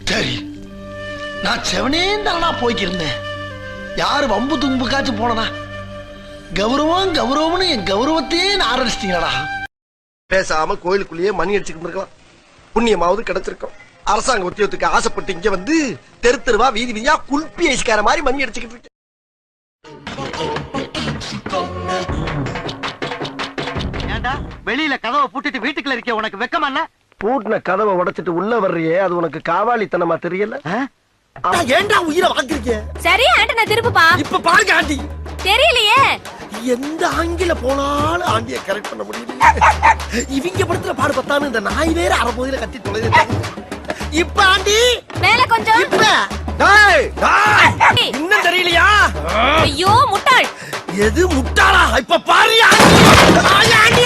சரி, நான் செவனேந்தானா போய்க்கிருந்தேன். யாரு வம்பு தும்புக்காச்சும் போனனா? கௌரவம் கௌரவம்னு என் கௌரவத்தையே ஆரம்பிச்சிட்டீங்களா? பேசாம கோயிலுக்குள்ளேயே மணி அடிச்சுக்கிட்டு இருக்கலாம். புண்ணியமாவது கிடைச்சிருக்கும். அரசாங்க உத்தியோகத்துக்கு ஆசைப்பட்டு இங்க வந்து தெரு தெருவா வீதி வீதியா குல்பி ஐஸ்கார மாதிரி மணி அடிச்சுக்கிட்டு இருக்கு. ஏண்டா வெளியில கதவை பூட்டிட்டு வீட்டுக்குள்ள இருக்க உனக்கு வெக்கமா இல்ல? பூட்டின கதவை உடைச்சிட்டு உள்ள வர்றியே, அது உனக்கு காவாலித்தனமா தெரியல? ஏன்டா உயிரை வாங்குறீங்க? சரி ஆண்டனா திருப்புப்பா. இப்ப பாருங்க ஆண்டி. தெரியலையே. எந்த ஆங்கில போனாலும் ஆண்டிய கரெக்ட் பண்ண முடியல. இவங்க படத்துல பாடு பத்தான்னு இந்த நாய் வேற அரைபோதில கட்டி தொலைது. இப்ப ஆண்டி மேல கொஞ்சம். இப்ப டேய் டேய் இன்னும் தெரியலையா? ஐயோ முட்டாள். எது முட்டாளா? இப்ப பாரு ஆண்டி.